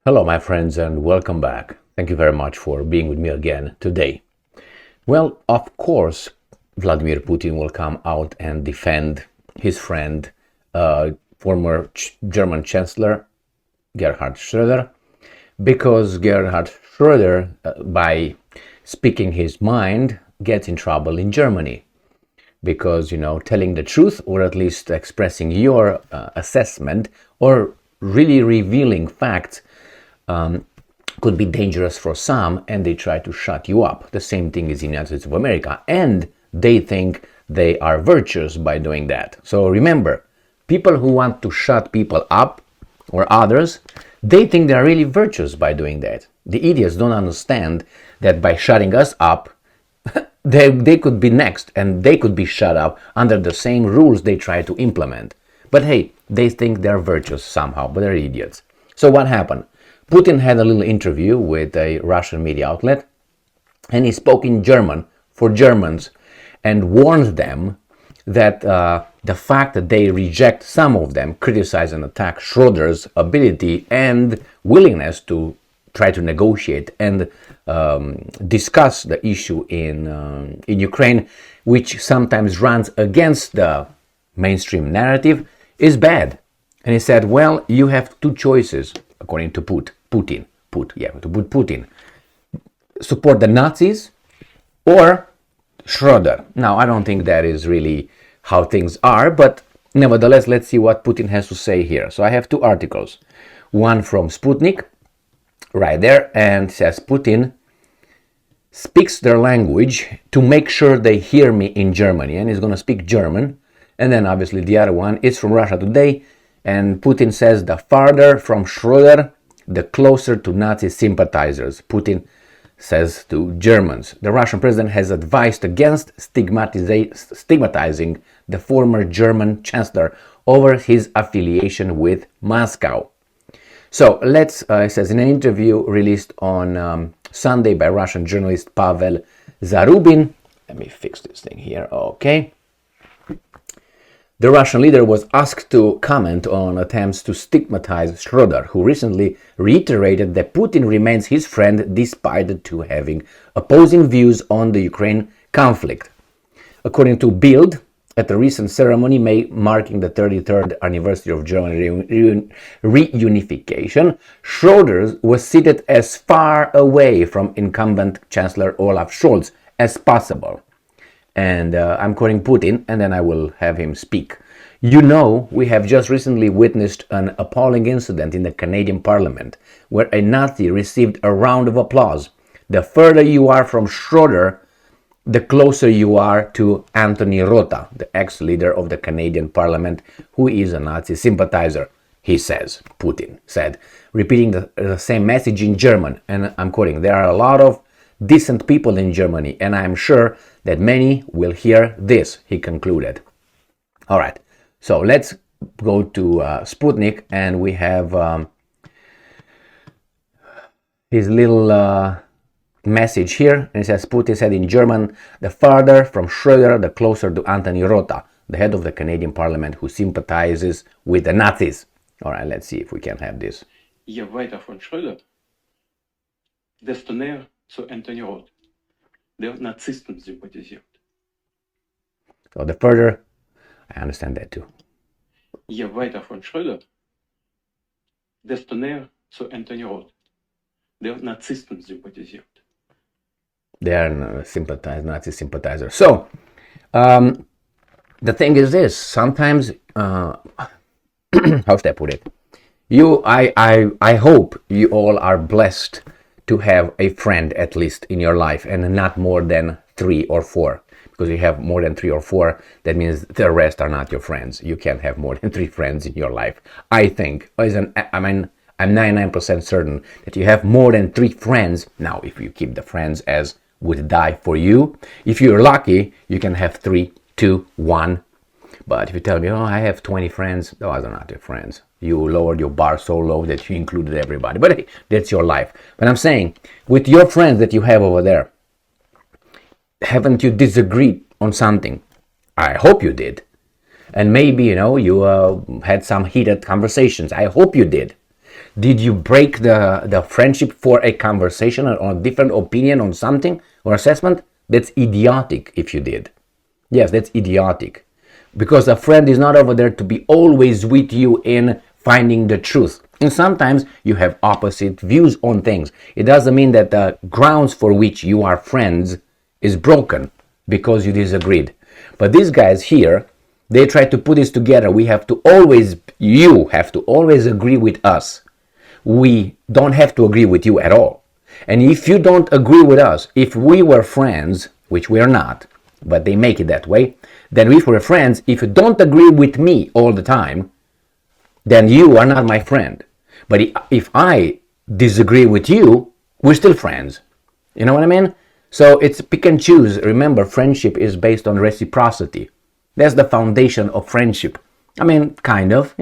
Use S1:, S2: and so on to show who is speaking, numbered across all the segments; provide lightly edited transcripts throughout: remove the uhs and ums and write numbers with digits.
S1: Hello, my friends, and welcome back. Thank you very much for being with me again today. Well, of course, Vladimir Putin will come out and defend his friend, former German Chancellor Gerhard Schröder, because Gerhard Schröder, by speaking his mind, gets in trouble in Germany. Because, telling the truth, or at least expressing your assessment, or really revealing facts, could be dangerous for some, and they try to shut you up. The same thing is in the United States of America, and they think they are virtuous by doing that. So remember, people who want to shut people up, or others, they think they are really virtuous by doing that. The idiots don't understand that by shutting us up, they could be next, and they could be shut up under the same rules they try to implement. But hey, they think they're virtuous somehow, but they're idiots. So what happened? Putin had a little interview with a Russian media outlet, and he spoke in German for Germans and warned them that the fact that they reject, some of them criticize and attack Schröder's ability and willingness to try to negotiate and discuss the issue in Ukraine, which sometimes runs against the mainstream narrative, is bad. And he said, well, you have two choices, according to Putin. Support the Nazis or Schröder. Now, I don't think that is really how things are, but nevertheless, let's see what Putin has to say here. So I have two articles. One from Sputnik, right there, and says Putin speaks their language to make sure they hear me in Germany, and he's going to speak German. And then obviously the other one is from Russia Today, and Putin says the farther from Schröder, the closer to Nazi sympathizers, Putin says to Germans. The Russian president has advised against stigmatizing the former German chancellor over his affiliation with Moscow. So it says in an interview released on Sunday by Russian journalist Pavel Zarubin. Let me fix this thing here. Okay. The Russian leader was asked to comment on attempts to stigmatize Schröder, who recently reiterated that Putin remains his friend despite the two having opposing views on the Ukraine conflict. According to Bild, at a recent ceremony marking the 33rd anniversary of German reunification, Schröder was seated as far away from incumbent Chancellor Olaf Scholz as possible. And I'm quoting Putin, and then I will have him speak. We have just recently witnessed an appalling incident in the Canadian Parliament, where a Nazi received a round of applause. The further you are from Schröder, the closer you are to Anthony Rota, the ex-leader of the Canadian Parliament, who is a Nazi sympathizer, he says, Putin said, repeating the same message in German. And I'm quoting, there are a lot of decent people in Germany, and I'm sure that many will hear this, he concluded. All right, so let's go to Sputnik, and we have his little message here. And it says, Putin said in German, the farther from Schröder, the closer to Anthony Rota, the head of the Canadian Parliament, who sympathizes with the Nazis. All right, let's see if we can have this.
S2: Je weiter von Schröder, desto näher zu Anthony Roth, der Narzissten sympathisiert.
S1: So the further, I understand that too.
S2: Je weiter von Schröder, desto näher zu Anthony Roth, der Narzissten sympathisiert.
S1: They are Nazi sympathizers. So, the thing is this, sometimes, how should I put it? I hope you all are blessed to have a friend at least in your life, and not more than 3 or 4. Because you have more than 3 or 4, that means the rest are not your friends. You can't have more than 3 friends in your life. I think, I'm 99% certain that you have more than 3 friends. Now, if you keep the friends as would die for you, if you're lucky, you can have 3, 2, 1. But if you tell me, I have 20 friends, those are not your friends. You lowered your bar so low that you included everybody. But hey, that's your life. But I'm saying, with your friends that you have over there, haven't you disagreed on something? I hope you did. And maybe, you had some heated conversations. I hope you did. Did you break the friendship for a conversation or a different opinion on something or assessment? That's idiotic if you did. Yes, that's idiotic. Because a friend is not over there to be always with you in finding the truth. And sometimes you have opposite views on things. It doesn't mean that the grounds for which you are friends is broken because you disagreed. But these guys here, they try to put this together. You have to always agree with us. We don't have to agree with you at all. And if you don't agree with us, if we were friends, which we are not, but they make it that way, then if we're friends, if you don't agree with me all the time, then you are not my friend. But if I disagree with you, we're still friends. You know what I mean? So it's pick and choose. Remember, friendship is based on reciprocity. That's the foundation of friendship. I mean, kind of,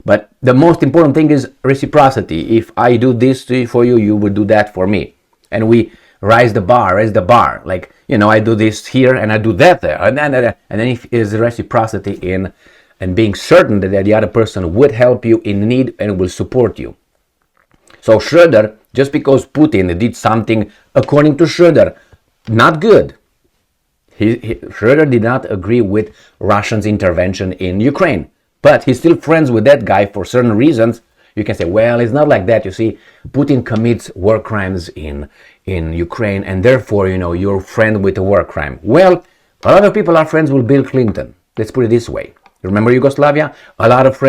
S1: But the most important thing is reciprocity. If I do this for you, you would do that for me. And we raise the bar. Like, I do this here and I do that there. And then if is reciprocity in and being certain that the other person would help you in need and will support you. So Schroeder, just because Putin did something, according to Schroeder, not good. Schroeder did not agree with Russia's intervention in Ukraine. But he's still friends with that guy for certain reasons. You can say, well, it's not like that. You see, Putin commits war crimes in Ukraine, and therefore, you're friend with a war crime. Well, a lot of people are friends with Bill Clinton. Let's put it this way. Remember Yugoslavia? A lot of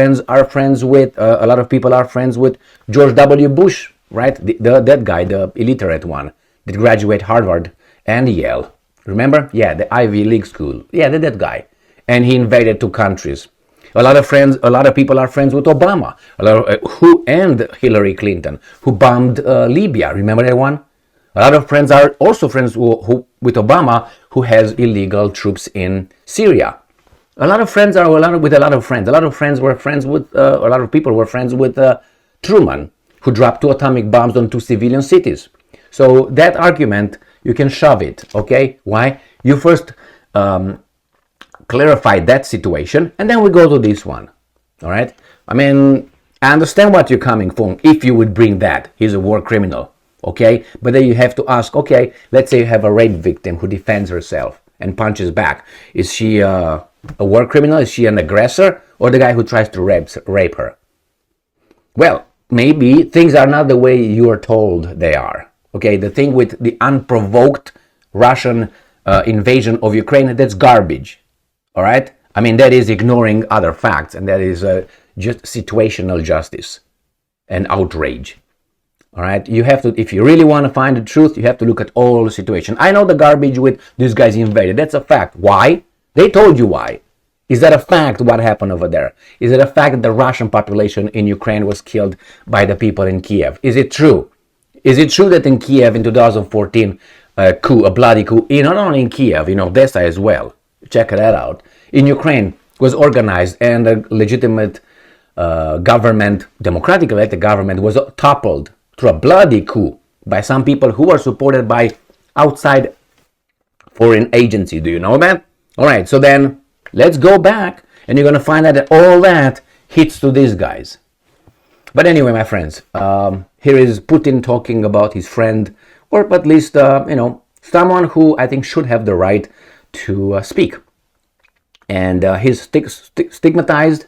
S1: people are friends with George W. Bush, right? That guy, the illiterate one, that graduated Harvard and Yale. Remember? Yeah, the Ivy League school. Yeah, that guy. And he invaded 2 countries. A lot of people are friends with Obama. And Hillary Clinton, who bombed Libya. Remember that one? A lot of friends are also friends with Obama, who has illegal troops in Syria. A lot of friends are with a lot of friends. A lot of people were friends with Truman, who dropped 2 atomic bombs on 2 civilian cities. So that argument, you can shove it, okay? Why? You first clarify that situation, and then we go to this one, all right? I mean, I understand what you're coming from if you would bring that. He's a war criminal, okay? But then you have to ask, okay, let's say you have a rape victim who defends herself and punches back. Is she a war criminal? Is she an aggressor? Or the guy who tries to rape her? Well, maybe things are not the way you are told they are. Okay, the thing with the unprovoked Russian invasion of Ukraine, that's garbage. All right? I mean, that is ignoring other facts, and that is just situational justice and outrage. All right? You have to, if you really want to find the truth, you have to look at all the situation. I know the garbage with these guys invaded. That's a fact. Why? They told you why. Is that a fact what happened over there? Is it a fact that the Russian population in Ukraine was killed by the people in Kiev? Is it true? Is it true that in Kiev in 2014, a bloody coup, not only in Kiev, in Odessa as well, check that out, in Ukraine was organized and a legitimate government, democratically elected government, was toppled through a bloody coup by some people who were supported by outside foreign agencies. Do you know that? All right, so then let's go back, and you're going to find out that all that hits to these guys. But anyway, my friends, here is Putin talking about his friend, or at least, someone who I think should have the right to speak. And he's stigmatized,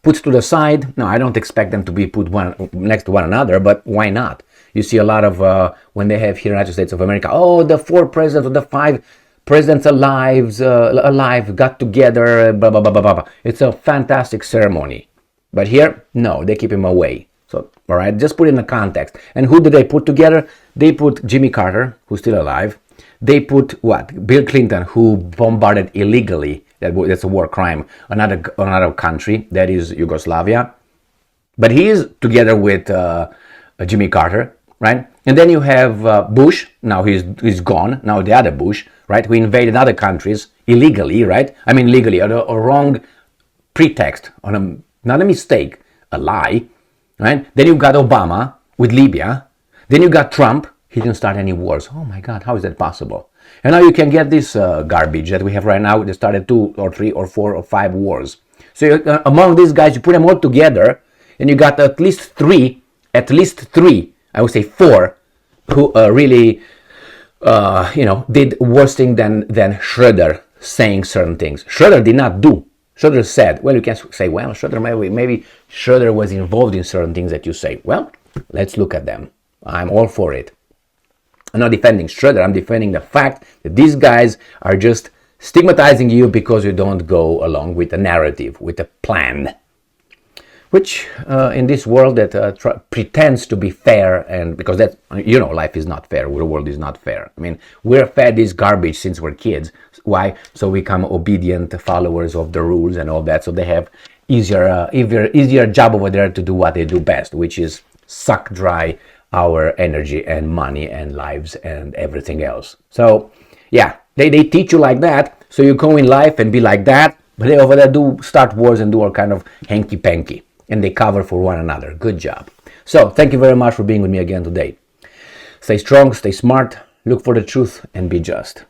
S1: put to the side. No, I don't expect them to be put one next to one another, but why not? You see a lot of, when they have here in the United States of America, the 4 presidents or the 5 presidents alive got together, blah, blah, blah, blah, blah. It's a fantastic ceremony. But here, no, they keep him away. So, all right, just put it in the context. And who did they put together? They put Jimmy Carter, who's still alive. They put Bill Clinton, who bombarded illegally. That's a war crime. Another country, that is Yugoslavia. But he is together with Jimmy Carter, right? And then you have Bush. Now he's gone. Now the other Bush, right? Who invaded other countries illegally, right? I mean legally, on a wrong pretext, not a mistake, a lie, right? Then you got Obama with Libya. Then you got Trump. He didn't start any wars. Oh my God, how is that possible? And now you can get this garbage that we have right now. They started 2 or 3 or 4 or 5 wars. So among these guys, you put them all together, and you got at least 3 at least 3, I would say 4, who really, did worse thing than Schroeder saying certain things. Schroeder did not do. Schroeder said, well, you can say, well, Schroeder, maybe Schroeder was involved in certain things that you say. Well, let's look at them. I'm all for it. I'm not defending Schroeder. I'm defending the fact that these guys are just stigmatizing you because you don't go along with a narrative, with a plan. Which, in this world that pretends to be fair, and because that, life is not fair, the world is not fair. I mean, we're fed this garbage since we're kids. Why? So we become obedient followers of the rules and all that. So they have easier job over there to do what they do best, which is suck dry our energy and money and lives and everything else. So, yeah, they teach you like that. So you go in life and be like that, but they over there do start wars and do all kind of hanky-panky. And they cover for one another. Good job. So, thank you very much for being with me again today. Stay strong, stay smart, look for the truth, and be just.